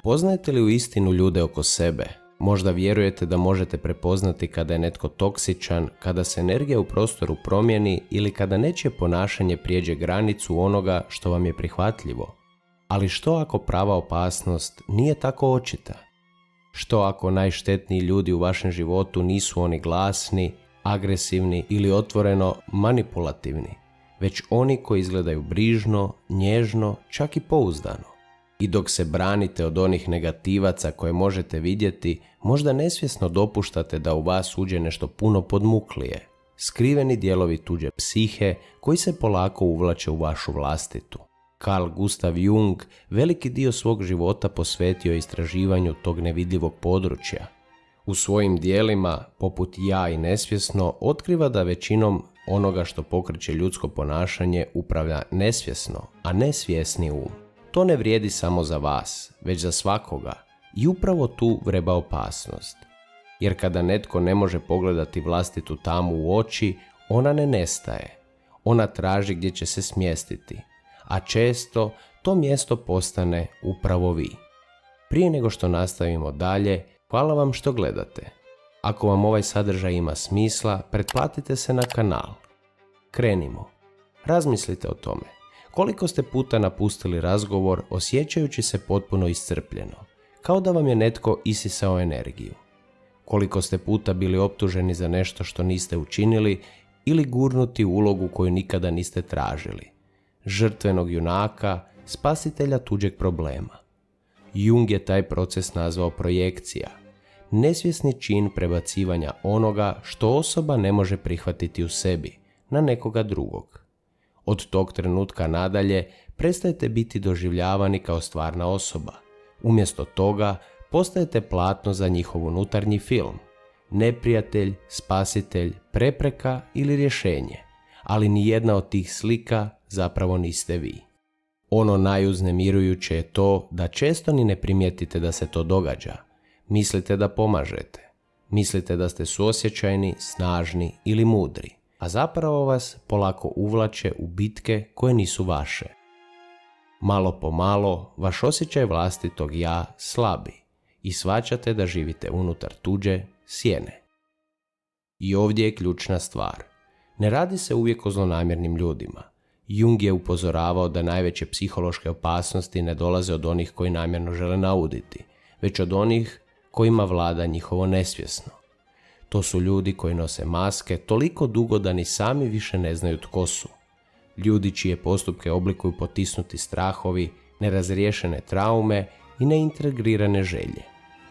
Poznajete li uistinu ljude oko sebe? Možda vjerujete da možete prepoznati kada je netko toksičan, kada se energija u prostoru promijeni ili kada nečije ponašanje prijeđe granicu onoga što vam je prihvatljivo. Ali što ako prava opasnost nije tako očita? Što ako najštetniji ljudi u vašem životu nisu oni glasni, agresivni ili otvoreno manipulativni, već oni koji izgledaju brižno, nježno, čak i pouzdano? I dok se branite od onih negativaca koje možete vidjeti, možda nesvjesno dopuštate da u vas uđe nešto puno podmuklije, skriveni dijelovi tuđe psihe koji se polako uvlače u vašu vlastitu. Carl Gustav Jung veliki dio svog života posvetio istraživanju tog nevidljivog područja. U svojim dijelima, poput Ja i nesvjesno, otkriva da većinom onoga što pokreće ljudsko ponašanje upravlja nesvjesno, a ne svjesni um. To ne vrijedi samo za vas, već za svakoga, i upravo tu vreba opasnost. Jer kada netko ne može pogledati vlastitu tamu u oči, ona ne nestaje. Ona traži gdje će se smjestiti, a često to mjesto postane upravo vi. Prije nego što nastavimo dalje, hvala vam što gledate. Ako vam ovaj sadržaj ima smisla, pretplatite se na kanal. Krenimo. Razmislite o tome. Koliko ste puta napustili razgovor osjećajući se potpuno iscrpljeno, kao da vam je netko isisao energiju? Koliko ste puta bili optuženi za nešto što niste učinili ili gurnuti u ulogu koju nikada niste tražili? Žrtvenog junaka, spasitelja tuđeg problema. Jung je taj proces nazvao projekcija, nesvjesni čin prebacivanja onoga što osoba ne može prihvatiti u sebi na nekoga drugog. Od tog trenutka nadalje prestajete biti doživljavani kao stvarna osoba. Umjesto toga postajete platno za njihov unutarnji film. Neprijatelj, spasitelj, prepreka ili rješenje. Ali ni jedna od tih slika zapravo niste vi. Ono najuznemirujuće je to da često ni ne primijetite da se to događa. Mislite da pomažete. Mislite da ste suosjećajni, snažni ili mudri. A zapravo vas polako uvlače u bitke koje nisu vaše. Malo po malo vaš osjećaj vlastitog ja slabi i shvaćate da živite unutar tuđe sjene. I ovdje je ključna stvar. Ne radi se uvijek o zlonamjernim ljudima. Jung je upozoravao da najveće psihološke opasnosti ne dolaze od onih koji namjerno žele nauditi, već od onih kojima vlada njihovo nesvjesno. To su ljudi koji nose maske toliko dugo da ni sami više ne znaju tko su. Ljudi čije postupke oblikuju potisnuti strahovi, nerazriješene traume i neintegrirane želje.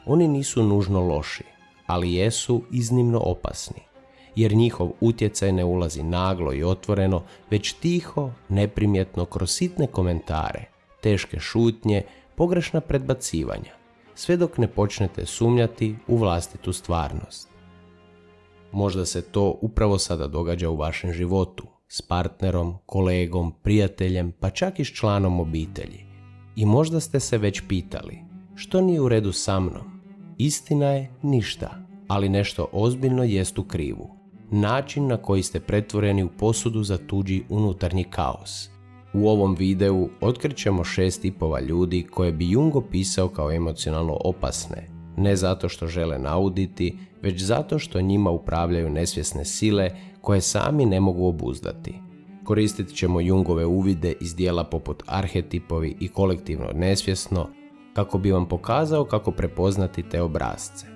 Oni nisu nužno loši, ali jesu iznimno opasni, jer njihov utjecaj ne ulazi naglo i otvoreno, već tiho, neprimjetno kroz sitne komentare, teške šutnje, pogrešna predbacivanja, sve dok ne počnete sumnjati u vlastitu stvarnost. Možda se to upravo sada događa u vašem životu, s partnerom, kolegom, prijateljem, pa čak i s članom obitelji. I možda ste se već pitali, što nije u redu sa mnom? Istina je ništa, ali nešto ozbiljno jest u krivu. Način na koji ste pretvoreni u posudu za tuđi unutarnji kaos. U ovom videu otkrićemo 6 tipova ljudi koje bi Jung opisao kao emocionalno opasne, ne zato što žele nauditi, već zato što njima upravljaju nesvjesne sile koje sami ne mogu obuzdati. Koristit ćemo Jungove uvide iz dijela poput Arhetipovi i Kolektivno nesvjesno, kako bi vam pokazao kako prepoznati te obrasce.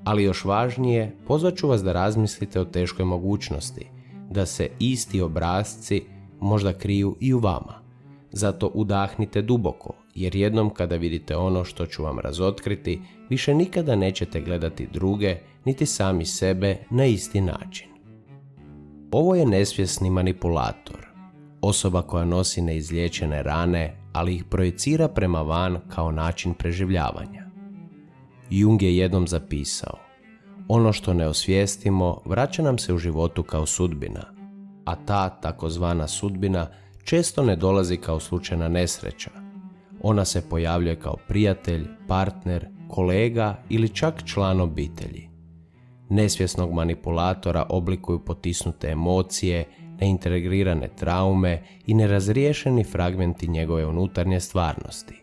Ali još važnije, pozvat ću vas da razmislite o teškoj mogućnosti, da se isti obrasci možda kriju i u vama. Zato udahnite duboko, jer jednom kada vidite ono što ću vam razotkriti, više nikada nećete gledati druge, niti sami sebe na isti način. Ovo je nesvjesni manipulator, osoba koja nosi neizliječene rane, ali ih projicira prema van kao način preživljavanja. Jung je jednom zapisao, ono što ne osvijestimo vraća nam se u životu kao sudbina, a ta takozvana sudbina često ne dolazi kao slučajna nesreća. Ona se pojavljuje kao prijatelj, partner, kolega ili čak član obitelji. Nesvjesnog manipulatora oblikuju potisnute emocije, neintegrirane traume i nerazriješeni fragmenti njegove unutarnje stvarnosti.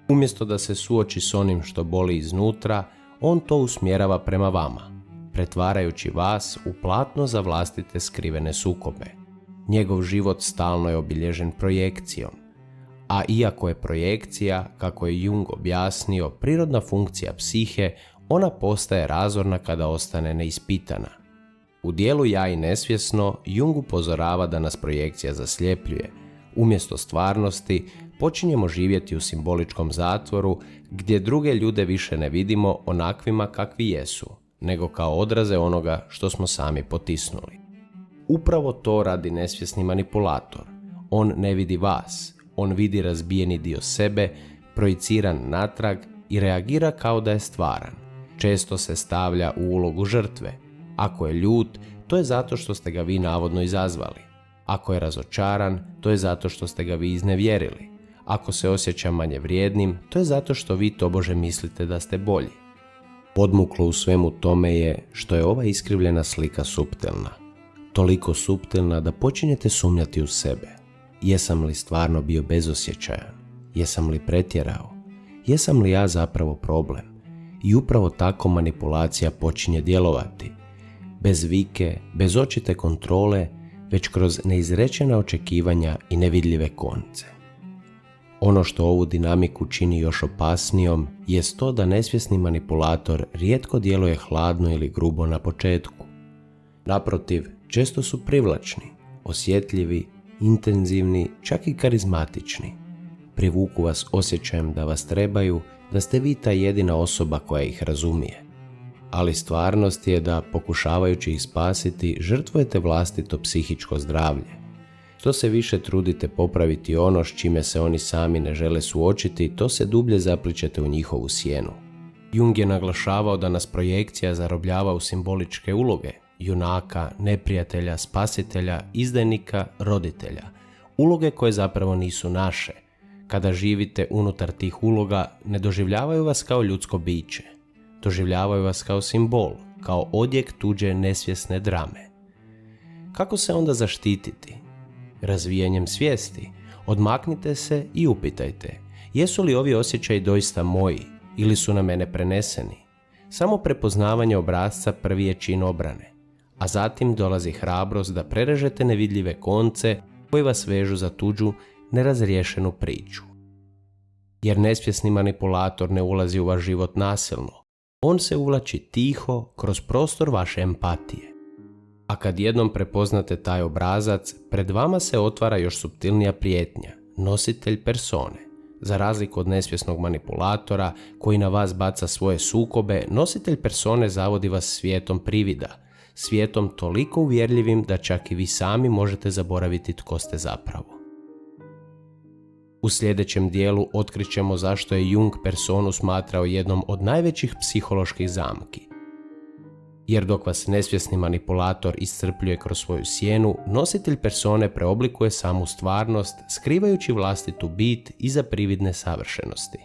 Umjesto da se suoči s onim što boli iznutra, on to usmjerava prema vama, pretvarajući vas u platno za vlastite skrivene sukobe. Njegov život stalno je obilježen projekcijom, a iako je projekcija, kako je Jung objasnio, prirodna funkcija psihe, ona postaje razorna kada ostane neispitana. U dijelu Ja i nesvjesno, Jung upozorava da nas projekcija zasljepljuje. Umjesto stvarnosti, počinjemo živjeti u simboličkom zatvoru gdje druge ljude više ne vidimo onakvima kakvi jesu, nego kao odraze onoga što smo sami potisnuli. Upravo to radi nesvjesni manipulator. On ne vidi vas, on vidi razbijeni dio sebe, projiciran natrag i reagira kao da je stvaran. Često se stavlja u ulogu žrtve. Ako je ljut, to je zato što ste ga vi navodno izazvali. Ako je razočaran, to je zato što ste ga vi iznevjerili. Ako se osjeća manje vrijednim, to je zato što vi tobože mislite da ste bolji. Podmuklo u svemu tome je što je ova iskrivljena slika suptilna. Toliko suptilna da počinjete sumnjati u sebe. Jesam li stvarno bio bezosjećajan? Jesam li pretjerao? Jesam li ja zapravo problem? I upravo tako manipulacija počinje djelovati. Bez vike, bez očite kontrole, već kroz neizrečena očekivanja i nevidljive konce. Ono što ovu dinamiku čini još opasnijom jest to da nesvjesni manipulator rijetko djeluje hladno ili grubo na početku. Naprotiv, često su privlačni, osjetljivi, intenzivni, čak i karizmatični. Privuku vas osjećajem da vas trebaju, da ste vi ta jedina osoba koja ih razumije. Ali stvarnost je da, pokušavajući ih spasiti, žrtvujete vlastito psihičko zdravlje. Što se više trudite popraviti ono s čime se oni sami ne žele suočiti, to se dublje zaplićete u njihovu sjenu. Jung je naglašavao da nas projekcija zarobljava u simboličke uloge, junaka, neprijatelja, spasitelja, izdajnika, roditelja. Uloge koje zapravo nisu naše. Kada živite unutar tih uloga, ne doživljavaju vas kao ljudsko biće. Doživljavaju vas kao simbol, kao odjek tuđe nesvjesne drame. Kako se onda zaštititi? Razvijanjem svijesti. Odmaknite se i upitajte, jesu li ovi osjećaji doista moji ili su na mene preneseni? Samo prepoznavanje obrasca prvi je čin obrane, a zatim dolazi hrabrost da prerežete nevidljive konce koji vas vežu za tuđu, nerazriješenu priču. Jer nesvjesni manipulator ne ulazi u vaš život nasilno. On se uvlači tiho kroz prostor vaše empatije. A kad jednom prepoznate taj obrazac, pred vama se otvara još suptilnija prijetnja, nositelj persone. Za razliku od nesvjesnog manipulatora koji na vas baca svoje sukobe, nositelj persone zavodi vas svijetom privida, svijetom toliko uvjerljivim da čak i vi sami možete zaboraviti tko ste zapravo. U sljedećem dijelu otkrićemo zašto je Jung personu smatrao jednom od najvećih psiholoških zamki. Jer dok vas nesvjesni manipulator iscrpljuje kroz svoju sjenu, nositelj persone preoblikuje samu stvarnost, skrivajući vlastitu bit iza prividne savršenosti.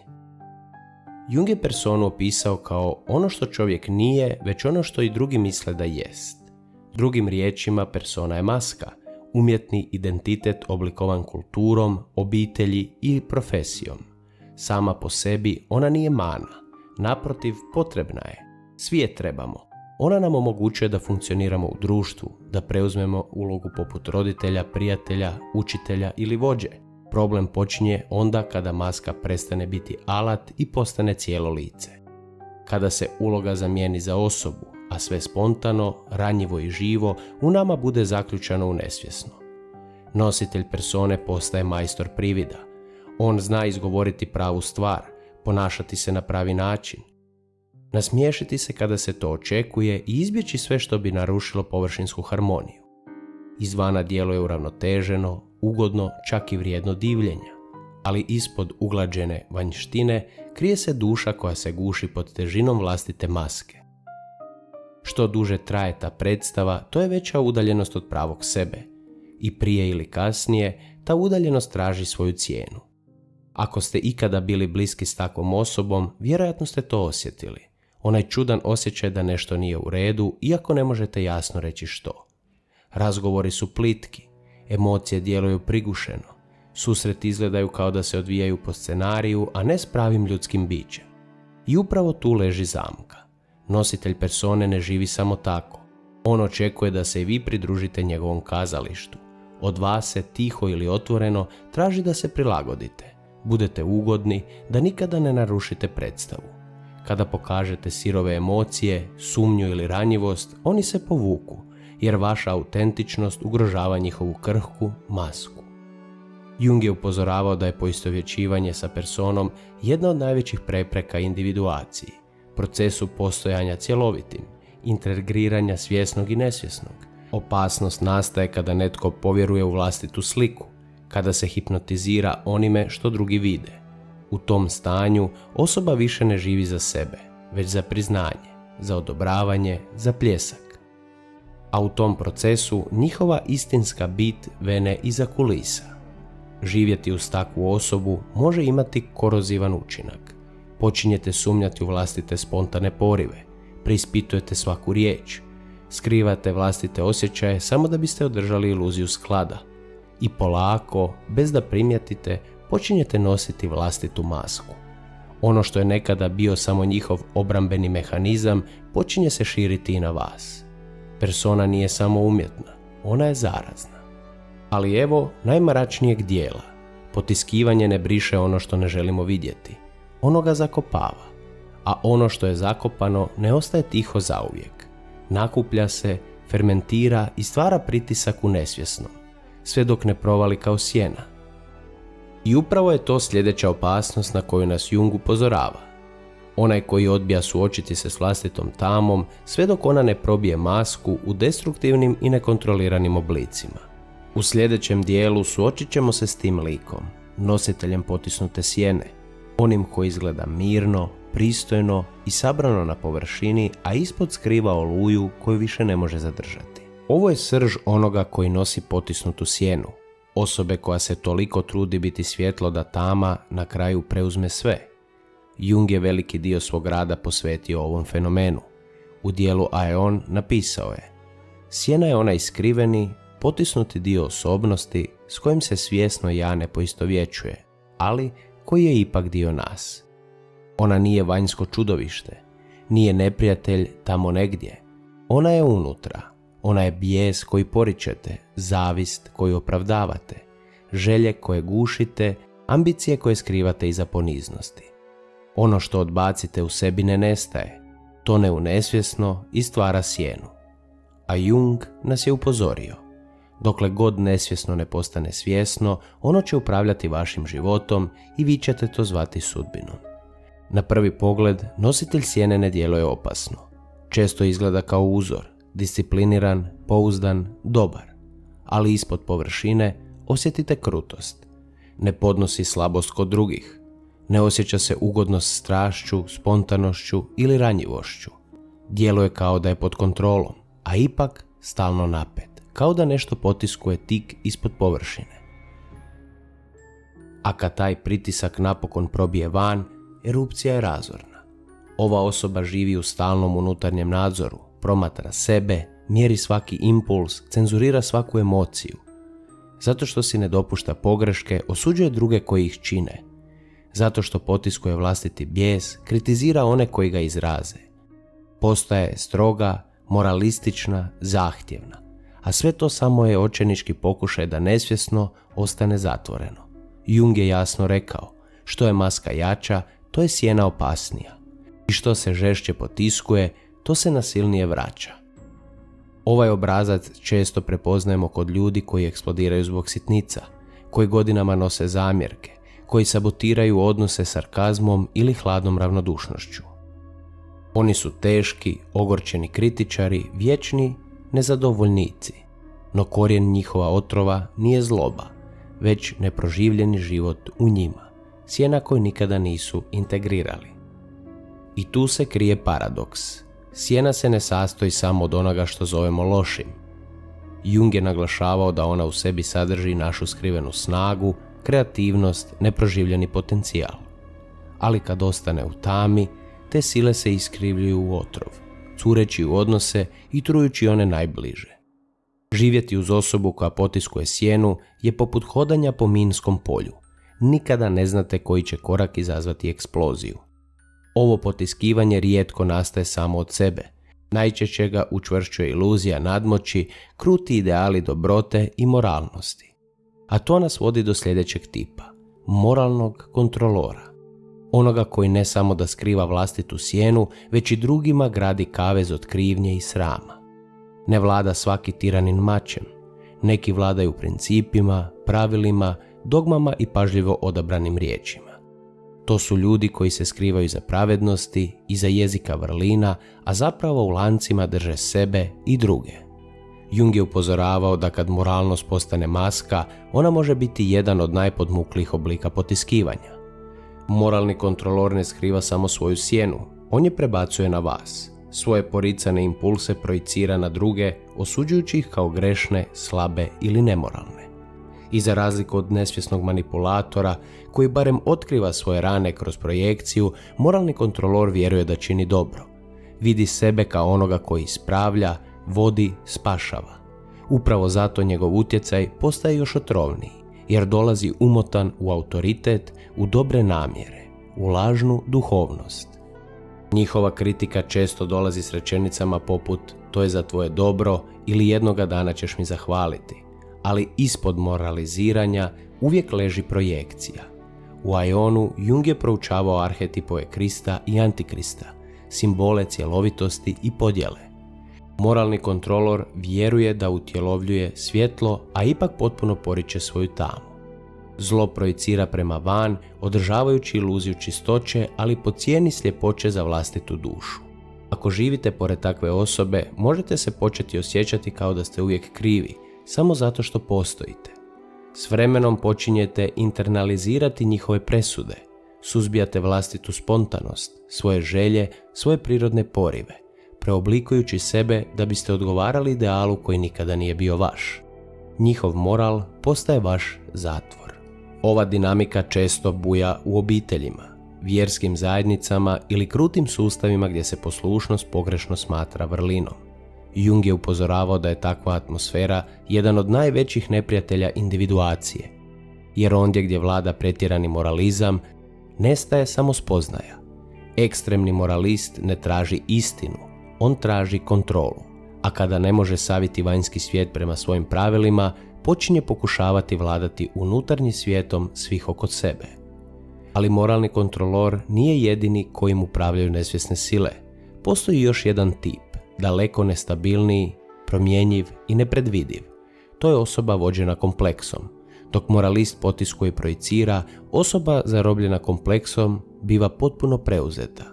Jung je personu opisao kao ono što čovjek nije, već ono što i drugi misle da jest. Drugim riječima, persona je maska, umjetni identitet oblikovan kulturom, obitelji i profesijom. Sama po sebi ona nije mana, naprotiv potrebna je. Svi je trebamo. Ona nam omogućuje da funkcioniramo u društvu, da preuzmemo ulogu poput roditelja, prijatelja, učitelja ili vođe. Problem počinje onda kada maska prestane biti alat i postane cijelo lice. Kada se uloga zamijeni za osobu, a sve spontano, ranjivo i živo u nama bude zaključano u nesvjesno. Nositelj persone postaje majstor privida. On zna izgovoriti pravu stvar, ponašati se na pravi način, nasmiješiti se kada se to očekuje i izbjeći sve što bi narušilo površinsku harmoniju. Izvana djeluje uravnoteženo, ugodno, čak i vrijedno divljenja, ali ispod uglađene vanjštine krije se duša koja se guši pod težinom vlastite maske. Što duže traje ta predstava, to je veća udaljenost od pravog sebe. I prije ili kasnije, ta udaljenost traži svoju cijenu. Ako ste ikada bili bliski s takvom osobom, vjerojatno ste to osjetili. Onaj čudan osjećaj da nešto nije u redu, iako ne možete jasno reći što. Razgovori su plitki, emocije djeluju prigušeno, Susreti izgledaju kao da se odvijaju po scenariju, a ne s pravim ljudskim bićem. I upravo tu leži zamka. Nositelj persone ne živi samo tako. On očekuje da se i vi pridružite njegovom kazalištu. Od vas se tiho ili otvoreno traži da se prilagodite, budete ugodni, da nikada ne narušite predstavu. Kada pokažete sirove emocije, sumnju ili ranjivost, oni se povuku, jer vaša autentičnost ugrožava njihovu krhku masku. Jung je upozoravao da je poistovjećivanje sa personom jedna od najvećih prepreka individuaciji, procesu postojanja cjelovitim, integriranja svjesnog i nesvjesnog. Opasnost nastaje kada netko povjeruje u vlastitu sliku, kada se hipnotizira onime što drugi vide. U tom stanju osoba više ne živi za sebe, već za priznanje, za odobravanje, za pljesak. A u tom procesu njihova istinska bit vene iza kulisa. Živjeti uz takvu osobu može imati korozivan učinak. Počinjete sumnjati u vlastite spontane porive, preispitujete svaku riječ, skrivate vlastite osjećaje samo da biste održali iluziju sklada i polako, bez da primijetite, počinjete nositi vlastitu masku. Ono što je nekada bio samo njihov obrambeni mehanizam počinje se širiti i na vas. Persona nije samo umjetna, ona je zarazna. Ali evo najmračnijeg dijela. Potiskivanje ne briše ono što ne želimo vidjeti. Ono ga zakopava. A ono što je zakopano ne ostaje tiho zauvijek. Nakuplja se, fermentira i stvara pritisak u nesvjesnom, sve dok ne provali kao sjena. I upravo je to sljedeća opasnost na koju nas Jung upozorava. Onaj koji odbija suočiti se s vlastitom tamom sve dok ona ne probije masku u destruktivnim i nekontroliranim oblicima. U sljedećem dijelu suočit ćemo se s tim likom, nositeljem potisnute sjene, onim koji izgleda mirno, pristojno i sabrano na površini, a ispod skriva oluju koju više ne može zadržati. Ovo je srž onoga koji nosi potisnutu sjenu, osobe koja se toliko trudi biti svjetlo da tama na kraju preuzme sve. Jung je veliki dio svog rada posvetio ovom fenomenu. U dijelu Aeon napisao je: sjena je onaj skriveni, potisnuti dio osobnosti s kojim se svjesno ja ne poistovjećuje, ali koji je ipak dio nas. Ona nije vanjsko čudovište, nije neprijatelj tamo negdje. Ona je unutra, ona je bijes koji poričete, zavist koju opravdavate, želje koje gušite, ambicije koje skrivate iza poniznosti. Ono što odbacite u sebi ne nestaje, tone u nesvjesno i stvara sjenu. A Jung nas je upozorio: dokle god nesvjesno ne postane svjesno, ono će upravljati vašim životom i vi ćete to zvati sudbinom. Na prvi pogled, nositelj sjene ne djeluje opasno. Često izgleda kao uzor, discipliniran, pouzdan, dobar. Ali ispod površine osjetite krutost. Ne podnosi slabost kod drugih. Ne osjeća se ugodno s strašću, spontanošću ili ranjivošću. Djeluje kao da je pod kontrolom, a ipak stalno napet, kao da nešto potiskuje tik ispod površine. A kad taj pritisak napokon probije van, erupcija je razorna. Ova osoba živi u stalnom unutarnjem nadzoru, promatra sebe, mjeri svaki impuls, cenzurira svaku emociju. Zato što si ne dopušta pogreške, osuđuje druge koji ih čine. Zato što potiskuje vlastiti bijes, kritizira one koji ga izraze. Postaje stroga, moralistična, zahtjevna. A sve to samo je očajnički pokušaj da nesvjesno ostane zatvoreno. Jung je jasno rekao: što je maska jača, to je sjena opasnija. I što se žešće potiskuje, to se nasilnije vraća. Ovaj obrazac često prepoznajemo kod ljudi koji eksplodiraju zbog sitnica, koji godinama nose zamjerke, koji sabotiraju odnose sarkazmom ili hladnom ravnodušnošću. Oni su teški, ogorčeni kritičari, vječni nezadovoljnici, no korijen njihova otrova nije zloba, već neproživljeni život u njima, sjena koju nikada nisu integrirali. I tu se krije paradoks. Sjena se ne sastoji samo od onoga što zovemo lošim. Jung je naglašavao da ona u sebi sadrži našu skrivenu snagu, kreativnost, neproživljeni potencijal. Ali kad ostane u tami, te sile se iskrivljuju u otrov, cureći u odnose i trujući one najbliže. Živjeti uz osobu koja potiskuje sjenu je poput hodanja po minskom polju. Nikada ne znate koji će korak izazvati eksploziju. Ovo potiskivanje rijetko nastaje samo od sebe. Najčešće ga učvršćuje iluzija nadmoći, kruti ideali dobrote i moralnosti. A to nas vodi do sljedećeg tipa, moralnog kontrolora. Onoga koji ne samo da skriva vlastitu sjenu, već i drugima gradi kavez od krivnje i srama. Ne vlada svaki tiranin mačem. Neki vladaju principima, pravilima, dogmama i pažljivo odabranim riječima. To su ljudi koji se skrivaju iza pravednosti, iza jezika vrlina, a zapravo u lancima drže sebe i druge. Jung je upozoravao da kad moralnost postane maska, ona može biti jedan od najpodmuklijih oblika potiskivanja. Moralni kontrolor ne skriva samo svoju sjenu, on je prebacuje na vas. Svoje poricane impulse projicira na druge, osuđujući ih kao grešne, slabe ili nemoralne. I za razliku od nesvjesnog manipulatora, koji barem otkriva svoje rane kroz projekciju, moralni kontrolor vjeruje da čini dobro. Vidi sebe kao onoga koji ispravlja, vodi, spašava. Upravo zato njegov utjecaj postaje još otrovniji, jer dolazi umotan u autoritet, u dobre namjere, u lažnu duhovnost. Njihova kritika često dolazi s rečenicama poput "to je za tvoje dobro" ili "jednoga dana ćeš mi zahvaliti", ali ispod moraliziranja uvijek leži projekcija. U Aionu Jung je proučavao arhetipove Krista i Antikrista, simbole cjelovitosti i podjele. Moralni kontrolor vjeruje da utjelovljuje svjetlo, a ipak potpuno poriče svoju tamu. Zlo projicira prema van, održavajući iluziju čistoće, ali po cijeni sljepoće za vlastitu dušu. Ako živite pored takve osobe, možete se početi osjećati kao da ste uvijek krivi, samo zato što postojite. S vremenom počinjete internalizirati njihove presude, suzbijate vlastitu spontanost, svoje želje, svoje prirodne porive, preoblikujući sebe da biste odgovarali idealu koji nikada nije bio vaš. Njihov moral postaje vaš zatvor. Ova dinamika često buja u obiteljima, vjerskim zajednicama ili krutim sustavima gdje se poslušnost pogrešno smatra vrlinom. Jung je upozoravao da je takva atmosfera jedan od najvećih neprijatelja individuacije, jer ondje gdje vlada pretjerani moralizam, nestaje samo spoznaja. Ekstremni moralist ne traži istinu, on traži kontrolu, a kada ne može saviti vanjski svijet prema svojim pravilima, počinje pokušavati vladati unutarnjim svijetom svih oko sebe. Ali moralni kontrolor nije jedini kojim upravljaju nesvjesne sile. Postoji još jedan tip, daleko nestabilniji, promjenjiv i nepredvidiv. To je osoba vođena kompleksom. Dok moralist potiskuje i projicira, osoba zarobljena kompleksom biva potpuno preuzeta.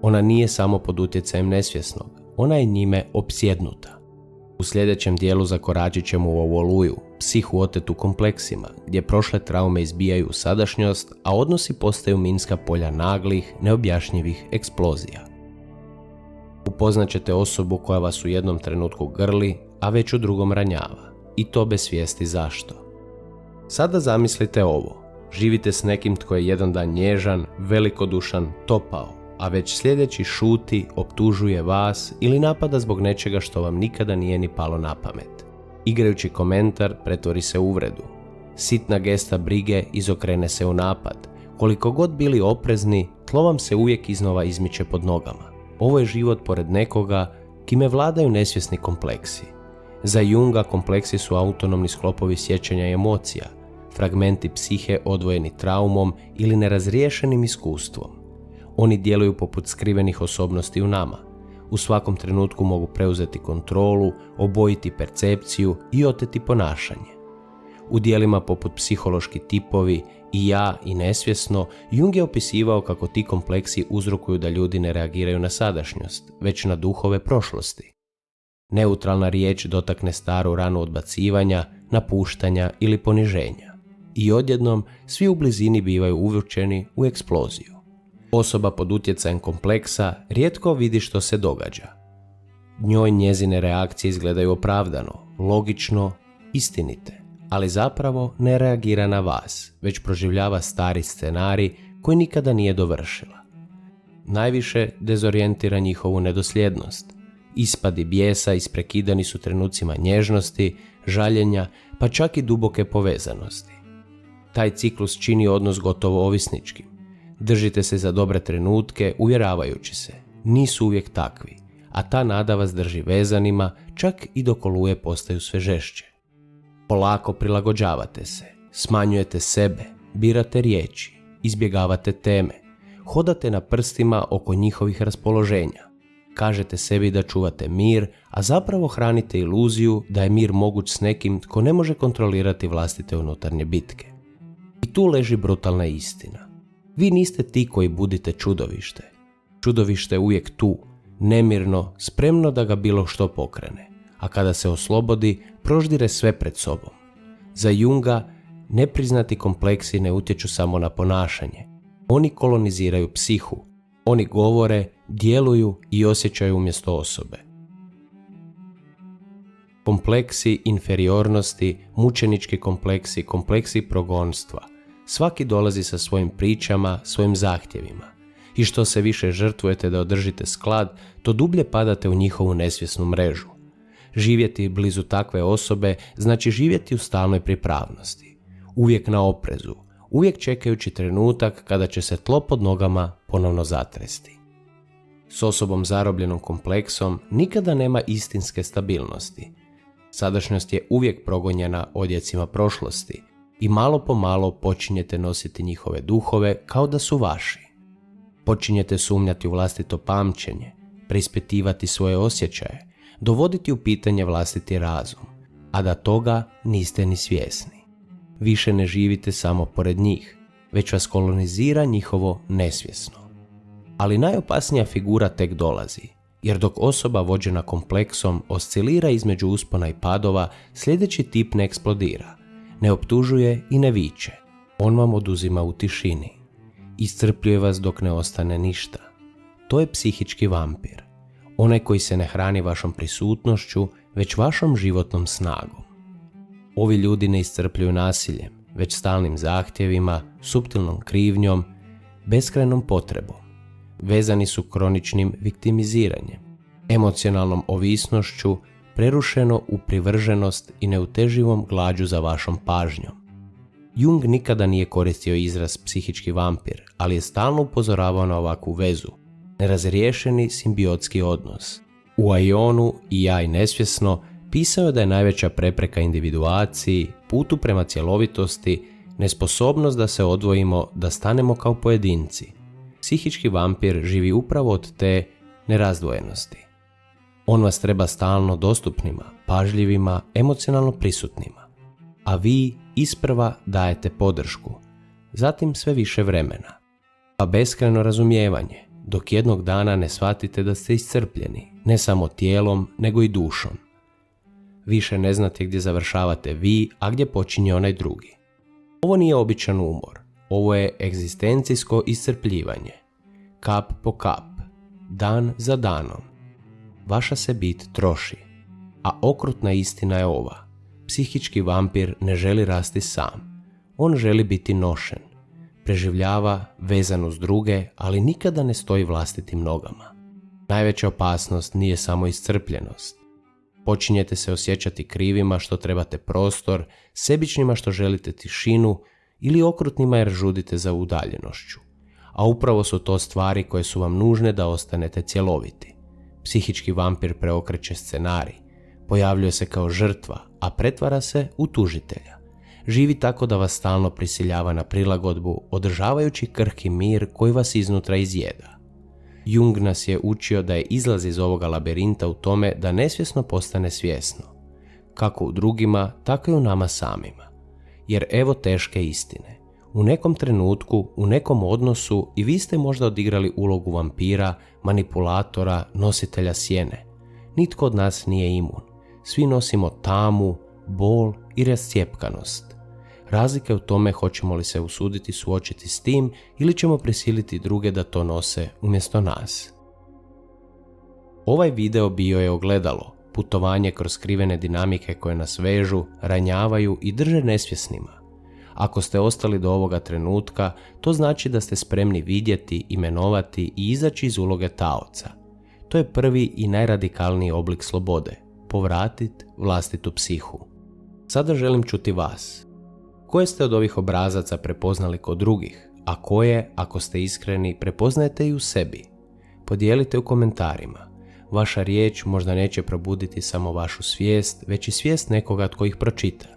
Ona nije samo pod utjecajem nesvjesnog, ona je njime opsjednuta. U sljedećem dijelu zakoračit ćemo u ovu oluju, psihu otetu kompleksima, gdje prošle traume izbijaju u sadašnjost, a odnosi postaju minska polja naglih, neobjašnjivih eksplozija. Upoznaćete osobu koja vas u jednom trenutku grli, a već u drugom ranjava. I to bez svijesti zašto. Sada zamislite ovo. Živite s nekim tko je jedan dan nježan, velikodušan, topao, a već sljedeći šuti, optužuje vas ili napada zbog nečega što vam nikada nije ni palo na pamet. Igrajući komentar pretvori se u uvredu. Sitna gesta brige izokrene se u napad. Koliko god bili oprezni, tlo vam se uvijek iznova izmiče pod nogama. Ovo je život pored nekoga kime vladaju nesvjesni kompleksi. Za Junga kompleksi su autonomni sklopovi sjećanja i emocija, fragmenti psihe odvojeni traumom ili nerazriješenim iskustvom. Oni djeluju poput skrivenih osobnosti u nama. U svakom trenutku mogu preuzeti kontrolu, obojiti percepciju i oteti ponašanje. U dijelima poput psihološki tipovi i ja i nesvjesno, Jung je opisivao kako ti kompleksi uzrokuju da ljudi ne reagiraju na sadašnjost, već na duhove prošlosti. Neutralna riječ dotakne staru ranu odbacivanja, napuštanja ili poniženja. I odjednom svi u blizini bivaju uvučeni u eksploziju. Osoba pod utjecajem kompleksa rijetko vidi što se događa. Njoj njezine reakcije izgledaju opravdano, logično, istinite, ali zapravo ne reagira na vas, već proživljava stari scenarij koji nikada nije dovršila. Najviše dezorijentira njihovu nedosljednost. Ispadi bijesa isprekidani su trenucima nježnosti, žaljenja, pa čak i duboke povezanosti. Taj ciklus čini odnos gotovo ovisničkim. Držite se za dobre trenutke, uvjeravajući se, nisu uvijek takvi, a ta nada vas drži vezanima, čak i dok oluje postaju sve žešće. Polako prilagođavate se, smanjujete sebe, birate riječi, izbjegavate teme, hodate na prstima oko njihovih raspoloženja. Kažete sebi da čuvate mir, a zapravo hranite iluziju da je mir moguć s nekim tko ne može kontrolirati vlastite unutarnje bitke. I tu leži brutalna istina. Vi niste ti koji budite čudovište. Čudovište je uvijek tu, nemirno, spremno da ga bilo što pokrene, a kada se oslobodi, proždire sve pred sobom. Za Junga, nepriznati kompleksi ne utječu samo na ponašanje. Oni koloniziraju psihu. Oni govore, djeluju i osjećaju umjesto osobe. Kompleksi inferiornosti, mučenički kompleksi, kompleksi progonstva. Svaki dolazi sa svojim pričama, svojim zahtjevima. I što se više žrtvujete da održite sklad, to dublje padate u njihovu nesvjesnu mrežu. Živjeti blizu takve osobe znači živjeti u stalnoj pripravnosti. Uvijek na oprezu, uvijek čekajući trenutak kada će se tlo pod nogama ponovno zatresti. S osobom zarobljenom kompleksom nikada nema istinske stabilnosti. Sadašnjost je uvijek progonjena odjecima prošlosti i malo po malo počinjete nositi njihove duhove kao da su vaši. Počinjete sumnjati u vlastito pamćenje, preispitivati svoje osjećaje, dovoditi u pitanje vlastiti razum, a da toga niste ni svjesni. Više ne živite samo pored njih, već vas kolonizira njihovo nesvjesno. Ali najopasnija figura tek dolazi, jer dok osoba vođena kompleksom oscilira između uspona i padova, sljedeći tip ne eksplodira, ne optužuje i ne viče. On vam oduzima u tišini. Iscrpljuje vas dok ne ostane ništa. To je psihički vampir. Onaj koji se ne hrani vašom prisutnošću, već vašom životnom snagom. Ovi ljudi ne iscrpljuju nasiljem, već stalnim zahtjevima, suptilnom krivnjom, beskrajnom potrebom. Vezani su kroničnim viktimiziranjem, emocionalnom ovisnošću, prerušeno u privrženost i neuteživom glađu za vašom pažnjom. Jung nikada nije koristio izraz psihički vampir, ali je stalno upozoravao na ovakvu vezu, nerazriješeni simbiotski odnos. U Aionu i Ja i nesvjesno pisao je da je najveća prepreka individuaciji, putu prema cjelovitosti, nesposobnost da se odvojimo, da stanemo kao pojedinci. Psihički vampir živi upravo od te nerazdvojenosti. On vas treba stalno dostupnima, pažljivima, emocionalno prisutnima. A vi isprva dajete podršku, zatim sve više vremena, pa beskrajno razumijevanje, dok jednog dana ne shvatite da ste iscrpljeni, ne samo tijelom, nego i dušom. Više ne znate gdje završavate vi, a gdje počinje onaj drugi. Ovo nije običan umor, ovo je egzistencijsko iscrpljivanje. Kap po kap, dan za danom. Vaša se bit troši, a okrutna istina je ova. Psihički vampir ne želi rasti sam. On želi biti nošen. Preživljava vezan uz druge, ali nikada ne stoji vlastitim nogama. Najveća opasnost nije samo iscrpljenost. Počinjete se osjećati krivima što trebate prostor, sebičnima što želite tišinu ili okrutnima jer žudite za udaljenošću. A upravo su to stvari koje su vam nužne da ostanete cjeloviti. Psihički vampir preokreće scenarij. Pojavljuje se kao žrtva, a pretvara se u tužitelja. Živi tako da vas stalno prisiljava na prilagodbu, održavajući krhki mir koji vas iznutra izjeda. Jung nas je učio da je izlaz iz ovoga labirinta u tome da nesvjesno postane svjesno. Kako u drugima, tako i u nama samima. Jer evo teške istine. U nekom trenutku, u nekom odnosu i vi ste možda odigrali ulogu vampira, manipulatora, nositelja sjene. Nitko od nas nije imun. Svi nosimo tamu, bol i rascjepkanost. Razlika je u tome hoćemo li se usuditi suočiti s tim ili ćemo prisiliti druge da to nose umjesto nas. Ovaj video bio je ogledalo, putovanje kroz skrivene dinamike koje nas vežu, ranjavaju i drže nesvjesnima. Ako ste ostali do ovoga trenutka, to znači da ste spremni vidjeti, imenovati i izaći iz uloge taoca. To je prvi i najradikalniji oblik slobode, povratiti vlastitu psihu. Sada želim čuti vas. Koje ste od ovih obrazaca prepoznali kod drugih, a koje, ako ste iskreni, prepoznajete i u sebi? Podijelite u komentarima. Vaša riječ možda neće probuditi samo vašu svijest, već i svijest nekoga tko ih pročita.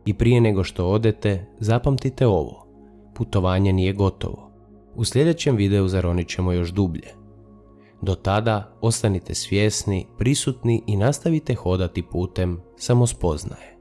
I prije nego što odete, zapamtite ovo. Putovanje nije gotovo. U sljedećem videu zaronit ćemo još dublje. Do tada ostanite svjesni, prisutni i nastavite hodati putem samospoznaje.